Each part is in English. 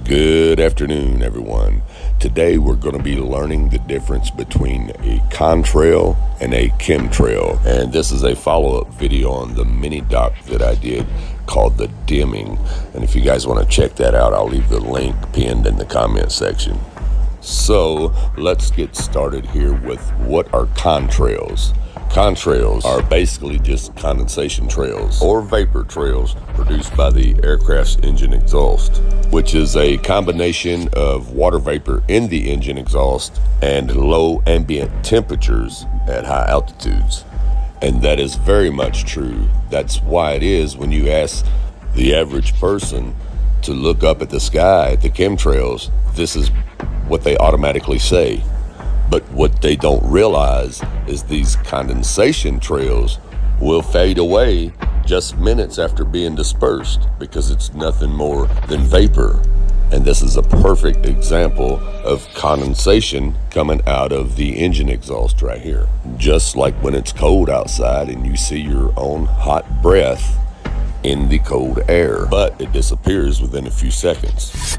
Good afternoon, everyone. Today we're going to be learning the difference between a contrail and a chemtrail. And this is a follow-up video on the mini doc that I did called The Dimming. And if you guys want to check that out, I'll leave the link pinned in the comment section. So let's get started here with what are contrails. Contrails are basically just condensation trails or vapor trails produced by the aircraft's engine exhaust, which is a combination of water vapor in the engine exhaust and low ambient temperatures at high altitudes. And that is very much true. That's why it is when you ask the average person to look up at the sky at the chemtrails, this is what they automatically say. But what they don't realize is these condensation trails will fade away just minutes after being dispersed because it's nothing more than vapor. And this is a perfect example of condensation coming out of the engine exhaust right here. Just like when it's cold outside and you see your own hot breath in the cold air, but it disappears within a few seconds.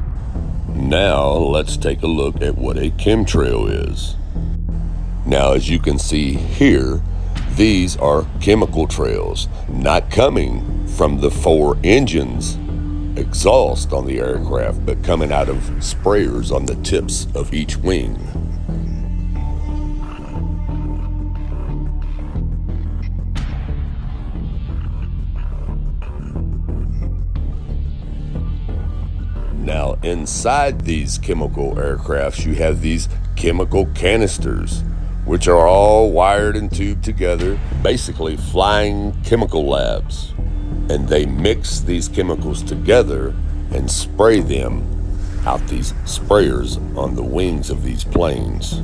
Now let's take a look at what a chemtrail is. Now, as you can see here, these are chemical trails, not coming from the four engines exhaust on the aircraft, but coming out of sprayers on the tips of each wing. Now, inside these chemical aircrafts, you have these chemical canisters, which are all wired and tubed together, basically flying chemical labs. And they mix these chemicals together and spray them out these sprayers on the wings of these planes.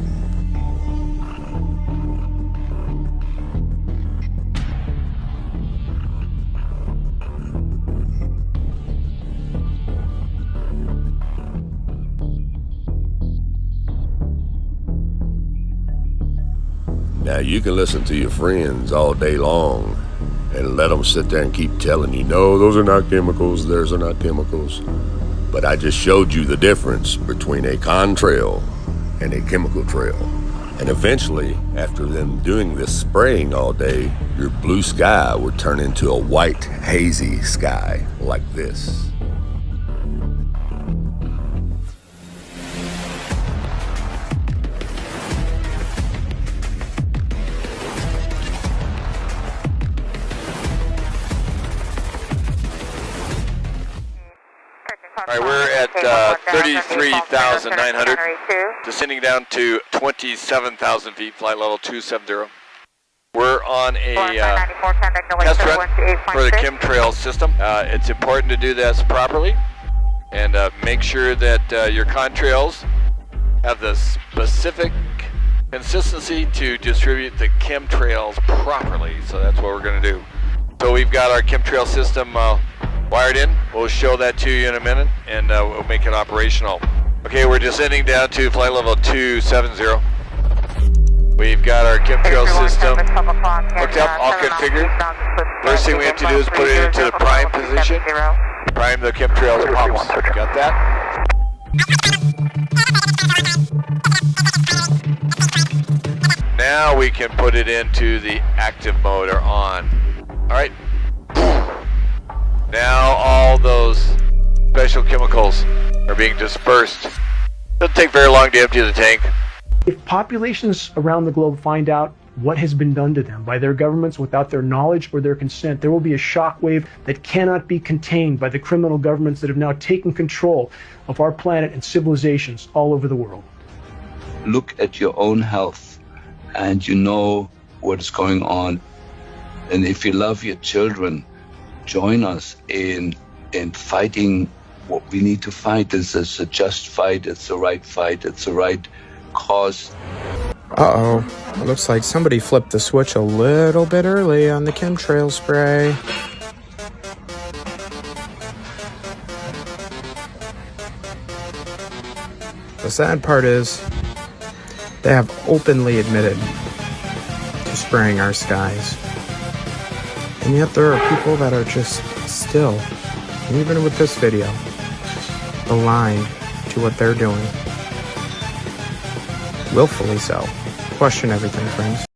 Now, you can listen to your friends all day long and let them sit there and keep telling you, no, those are not chemicals, those are not chemicals. But I just showed you the difference between a contrail and a chemical trail. And eventually, after them doing this spraying all day, your blue sky would turn into a white, hazy sky like this. All right, we're at 33,900, descending down to 27,000 feet, flight level 270. We're on a test run for the chemtrail system. It's important to do this properly and make sure that your contrails have the specific consistency to distribute the chemtrails properly. So that's what we're going to do. So we've got our chemtrail system wired in. We'll show that to you in a minute and we'll make it operational. Okay, we're descending down to flight level 270. We've got our chemtrail system hooked up, all configured. First thing we have to do is put it into the prime position. Prime the chemtrails pumps. Got that? Now we can put it into the active mode or on. All right. Now all those special chemicals are being dispersed. Doesn't take very long to empty the tank. If populations around the globe find out what has been done to them by their governments without their knowledge or their consent, there will be a shockwave that cannot be contained by the criminal governments that have now taken control of our planet and civilizations all over the world. Look at your own health and you know what is going on. And if you love your children, join us in fighting what we need to fight. This is a just fight, it's the right fight, it's the right cause. Uh-oh, it looks like somebody flipped the switch a little bit early on the chemtrail spray. The sad part is, they have openly admitted to spraying our skies. And yet there are people that are just still, even with this video, aligned to what they're doing. Willfully so. Question everything, friends.